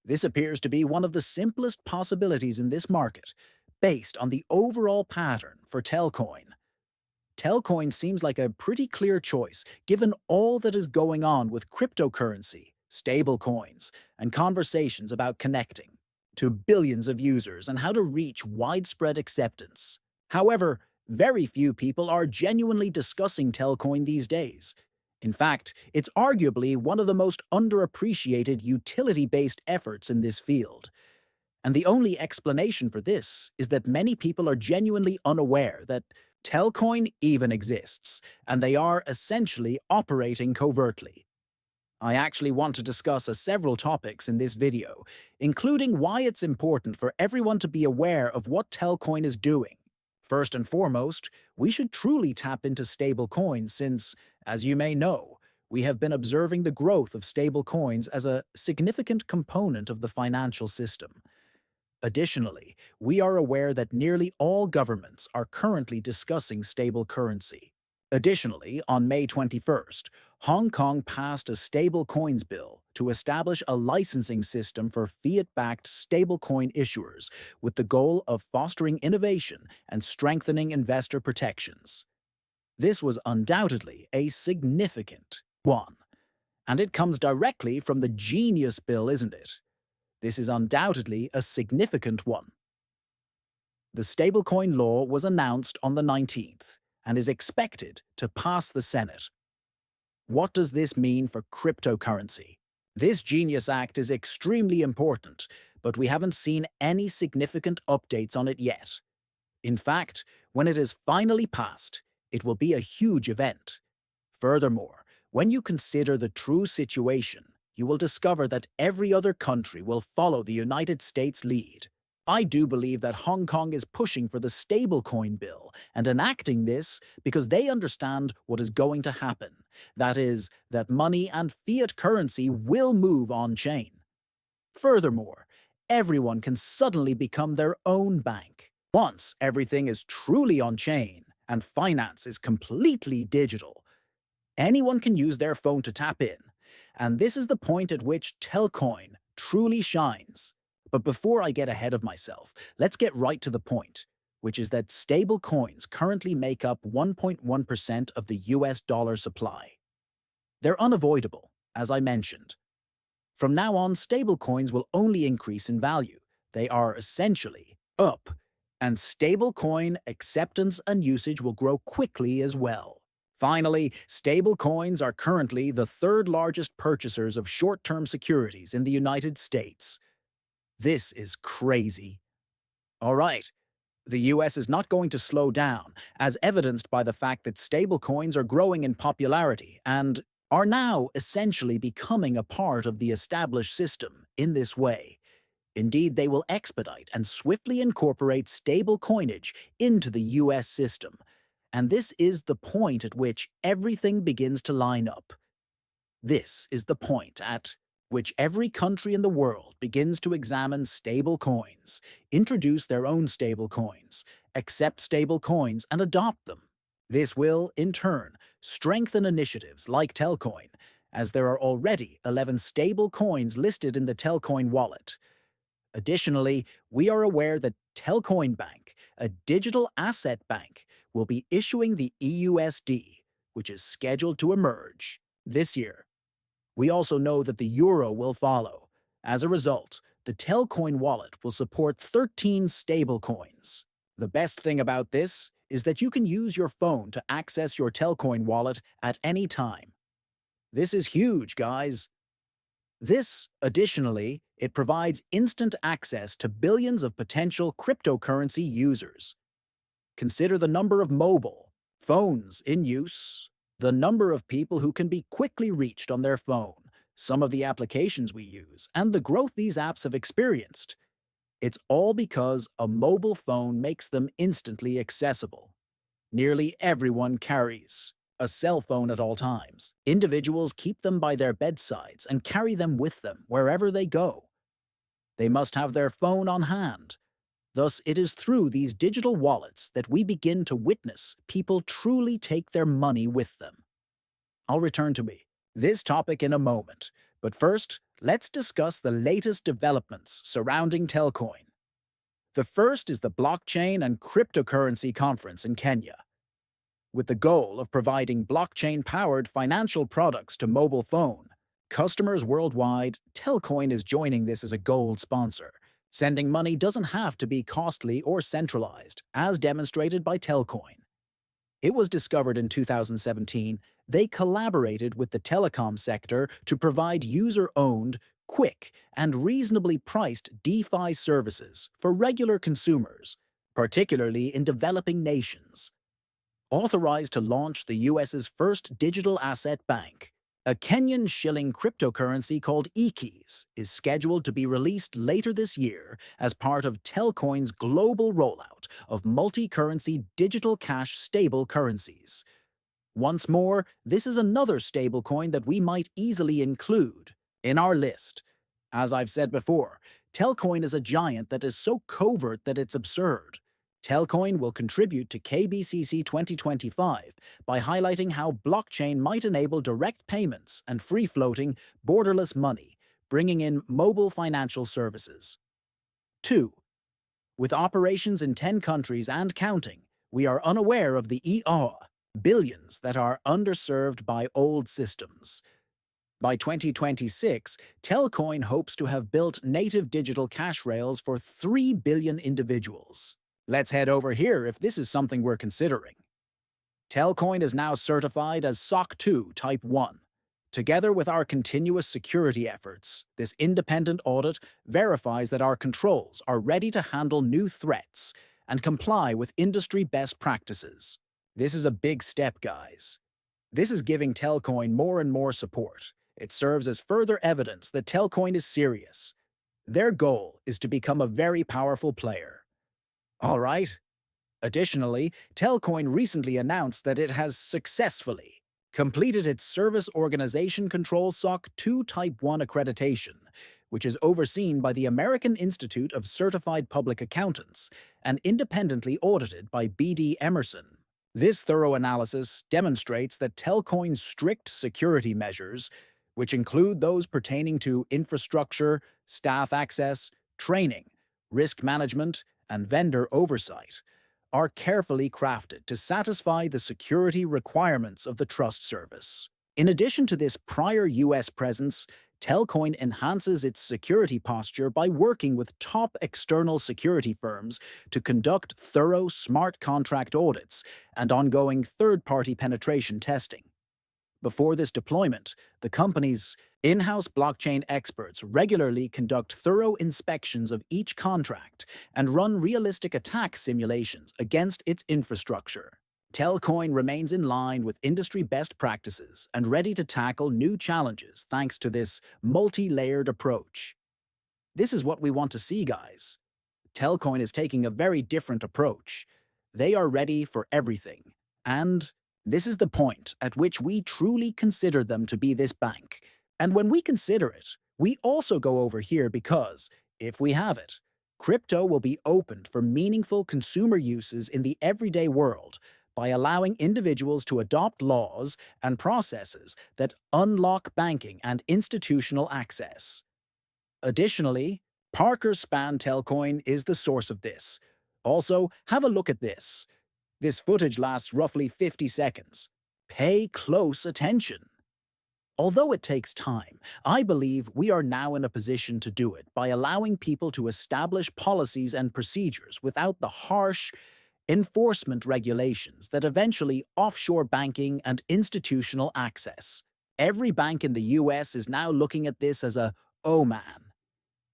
This appears to be one of the simplest possibilities in this market, based on the overall pattern for Telcoin. Telcoin seems like a pretty clear choice given all that is going on with cryptocurrency, stablecoins, and conversations about connecting to billions of users and how to reach widespread acceptance. However, very few people are genuinely discussing Telcoin these days. In fact, it's arguably one of the most underappreciated utility-based efforts in this field. And the only explanation for this is that many people are genuinely unaware that Telcoin even exists, and they are essentially operating covertly. I actually want to discuss several topics in this video, including why it's important for everyone to be aware of what Telcoin is doing. First and foremost, we should truly tap into stablecoins since, as you may know, we have been observing the growth of stablecoins as a significant component of the financial system. Additionally, we are aware that nearly all governments are currently discussing stable currency. Additionally, on May 21st, Hong Kong passed a stablecoins bill to establish a licensing system for fiat-backed stablecoin issuers with the goal of fostering innovation and strengthening investor protections. This was undoubtedly a significant one, and it comes directly from the genius bill, isn't it? This is undoubtedly a significant one. The stablecoin law was announced on the 19th and is expected to pass the Senate. What does this mean for cryptocurrency? This Genius Act is extremely important, but we haven't seen any significant updates on it yet. In fact, when it is finally passed, it will be a huge event. Furthermore, when you consider the true situation, you will discover that every other country will follow the United States' lead. I do believe that Hong Kong is pushing for the stablecoin bill and enacting this because they understand what is going to happen. That is, that money and fiat currency will move on-chain. Furthermore, everyone can suddenly become their own bank. Once everything is truly on-chain and finance is completely digital, anyone can use their phone to tap in. And this is the point at which Telcoin truly shines. But before I get ahead of myself, let's get right to the point, which is that stable coins currently make up 1.1% of the US dollar supply. They're unavoidable, as I mentioned. From now on, stablecoins will only increase in value. They are essentially up, and stablecoin acceptance and usage will grow quickly as well. Finally, stablecoins are currently the third largest purchasers of short-term securities in the United States. This is crazy. All right, the US is not going to slow down, as evidenced by the fact that stablecoins are growing in popularity and are now essentially becoming a part of the established system in this way. Indeed, they will expedite and swiftly incorporate stable coinage into the US system. And this is the point at which everything begins to line up. This is the point at which every country in the world begins to examine stable coins, introduce their own stable coins, accept stable coins, and adopt them. This will, in turn, strengthen initiatives like Telcoin, as there are already 11 stable coins listed in the Telcoin wallet. Additionally, we are aware that Telcoin Bank, a digital asset bank, will be issuing the EUSD, which is scheduled to emerge this year. We also know that the euro will follow. As a result, the Telcoin wallet will support 13 stablecoins. The best thing about this is that you can use your phone to access your Telcoin wallet at any time. This is huge, guys. Additionally, it provides instant access to billions of potential cryptocurrency users. Consider the number of mobile phones in use, the number of people who can be quickly reached on their phone, some of the applications we use, and the growth these apps have experienced. It's all because a mobile phone makes them instantly accessible. Nearly everyone carries a cell phone at all times. Individuals keep them by their bedsides and carry them with them wherever they go. They must have their phone on hand. Thus, it is through these digital wallets that we begin to witness people truly take their money with them. I'll return to this topic in a moment, but first, Let's discuss the latest developments surrounding Telcoin. The first is the Blockchain and Cryptocurrency Conference in Kenya, with the goal of providing blockchain-powered financial products to mobile phone customers worldwide. Telcoin is joining this as a gold sponsor. Sending money doesn't have to be costly or centralized, as demonstrated by Telcoin. It was discovered in 2017. They collaborated with the telecom sector to provide user-owned, quick, and reasonably priced DeFi services for regular consumers, particularly in developing nations. Authorized to launch the US's first digital asset bank, a Kenyan shilling cryptocurrency called eKeys is scheduled to be released later this year as part of Telcoin's global rollout of multi-currency digital cash stable currencies. Once more, this is another stablecoin that we might easily include in our list. As I've said before, Telcoin is a giant that is so covert that it's absurd. Telcoin will contribute to KBCC 2025 by highlighting how blockchain might enable direct payments and free-floating, borderless money, bringing in mobile financial services. 2. With operations in 10 countries and counting, we are unaware of the billions that are underserved by old systems. By 2026, Telcoin hopes to have built native digital cash rails for 3 billion individuals. Let's head over here if this is something we're considering. Telcoin is now certified as SOC 2 Type 1. Together with our continuous security efforts, this independent audit verifies that our controls are ready to handle new threats and comply with industry best practices. This is a big step, guys. This is giving Telcoin more and more support. It serves as further evidence that Telcoin is serious. Their goal is to become a very powerful player. All right. Additionally, Telcoin recently announced that it has successfully completed its Service Organization Control SOC 2 Type 1 accreditation, which is overseen by the American Institute of Certified Public Accountants and independently audited by B.D. Emerson. This thorough analysis demonstrates that Telcoin's strict security measures, which include those pertaining to infrastructure, staff access, training, risk management, and vendor oversight, are carefully crafted to satisfy the security requirements of the trust service. In addition to this prior U.S. presence, Telcoin enhances its security posture by working with top external security firms to conduct thorough smart contract audits and ongoing third-party penetration testing. Before this deployment, the company's in-house blockchain experts regularly conduct thorough inspections of each contract and run realistic attack simulations against its infrastructure. Telcoin remains in line with industry best practices and ready to tackle new challenges thanks to this multi-layered approach. This is what we want to see, guys. Telcoin is taking a very different approach. They are ready for everything. And this is the point at which we truly consider them to be this bank. And when we consider it, we also go over here because, if we have it, crypto will be opened for meaningful consumer uses in the everyday world by allowing individuals to adopt laws and processes that unlock banking and institutional access. Additionally, Parker Span Telcoin is the source of this. Also, have a look at this. This footage lasts roughly 50 seconds. Pay close attention. Although it takes time, I believe we are now in a position to do it by allowing people to establish policies and procedures without the harsh enforcement regulations that eventually offshore banking and institutional access. Every bank in the US is now looking at this as a, oh man,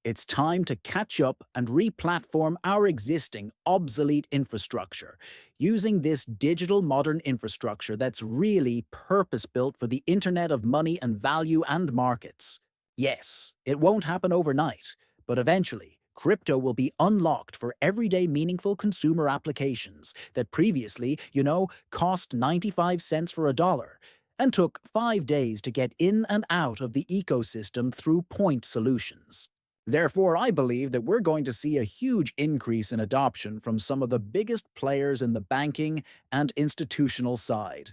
it's time to catch up and re-platform our existing obsolete infrastructure, using this digital modern infrastructure that's really purpose-built for the Internet of money and value and markets. Yes, it won't happen overnight, but eventually, crypto will be unlocked for everyday meaningful consumer applications that previously, cost 95 cents for a dollar and took 5 days to get in and out of the ecosystem through point solutions. Therefore, I believe that we're going to see a huge increase in adoption from some of the biggest players in the banking and institutional side.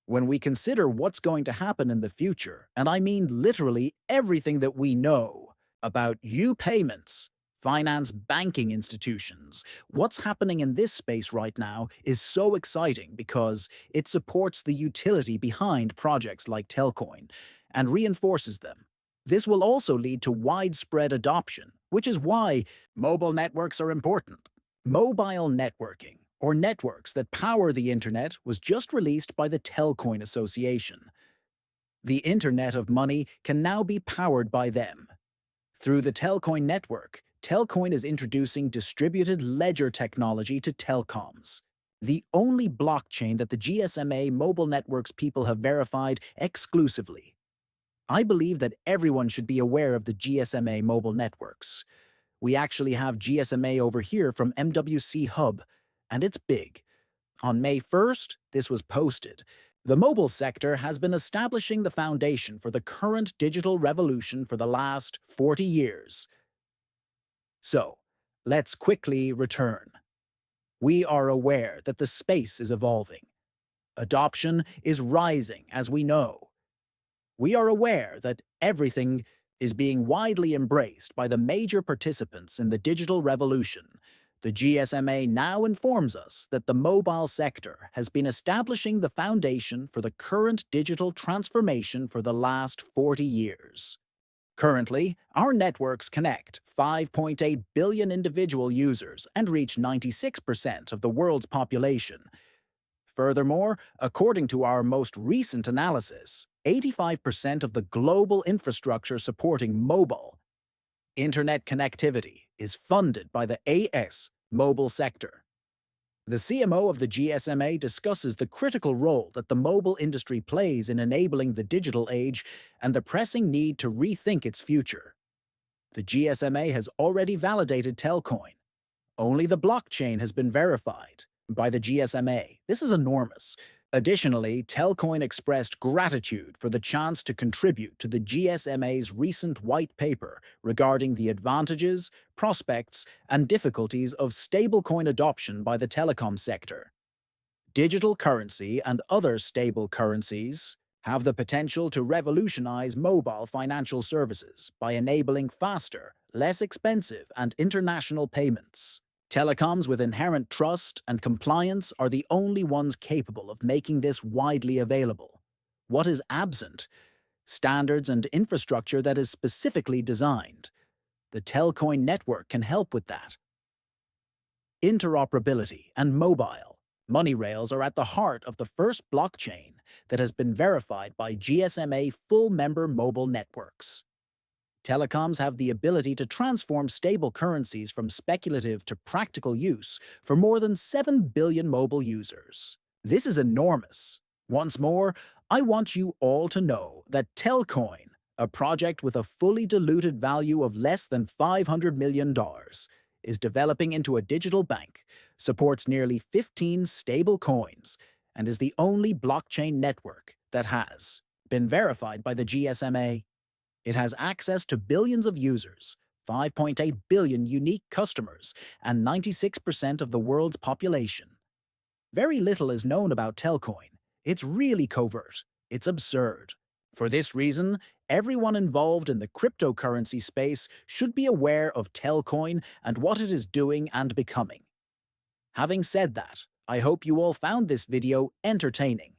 When we consider what's going to happen in the future, and I mean literally everything that we know about payments, finance banking institutions, what's happening in this space right now is so exciting because it supports the utility behind projects like Telcoin and reinforces them. This will also lead to widespread adoption, which is why mobile networks are important. Mobile networking, or networks that power the internet, was just released by the Telcoin Association. The Internet of Money can now be powered by them. Through the Telcoin network, Telcoin is introducing distributed ledger technology to telecoms, the only blockchain that the GSMA mobile networks people have verified exclusively. I believe that everyone should be aware of the GSMA mobile networks. We actually have GSMA over here from MWC Hub, and it's big. On May 1st, this was posted. The mobile sector has been establishing the foundation for the current digital revolution for the last 40 years. So, let's quickly return. We are aware that the space is evolving. Adoption is rising, as we know. We are aware that everything is being widely embraced by the major participants in the digital revolution. The GSMA now informs us that the mobile sector has been establishing the foundation for the current digital transformation for the last 40 years. Currently, our networks connect 5.8 billion individual users and reach 96% of the world's population. Furthermore, according to our most recent analysis, 85% of the global infrastructure supporting mobile internet connectivity is funded by the AS mobile sector. The CMO of the GSMA discusses the critical role that the mobile industry plays in enabling the digital age and the pressing need to rethink its future. The GSMA has already validated Telcoin. Only the blockchain has been verified by the GSMA. This is enormous. Additionally, Telcoin expressed gratitude for the chance to contribute to the GSMA's recent white paper regarding the advantages, prospects, and difficulties of stablecoin adoption by the telecom sector. Digital currency and other stable currencies have the potential to revolutionize mobile financial services by enabling faster, less expensive, and international payments. Telecoms with inherent trust and compliance are the only ones capable of making this widely available. What is absent? Standards and infrastructure that is specifically designed. The Telcoin network can help with that. Interoperability and mobile money rails are at the heart of the first blockchain that has been verified by GSMA full-member mobile networks. Telecoms have the ability to transform stable currencies from speculative to practical use for more than 7 billion mobile users. This is enormous. Once more, I want you all to know that Telcoin, a project with a fully diluted value of less than $500 million, is developing into a digital bank, supports nearly 15 stable coins, and is the only blockchain network that has been verified by the GSMA. It has access to billions of users, 5.8 billion unique customers, and 96% of the world's population. Very little is known about Telcoin. It's really covert. It's absurd. For this reason, everyone involved in the cryptocurrency space should be aware of Telcoin and what it is doing and becoming. Having said that, I hope you all found this video entertaining.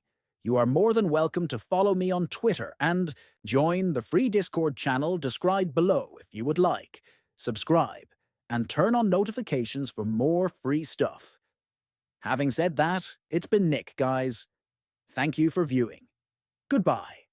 You are more than welcome to follow me on Twitter and join the free Discord channel described below if you would like. Subscribe and turn on notifications for more free stuff. Having said that, it's been Nick, guys. Thank you for viewing. Goodbye.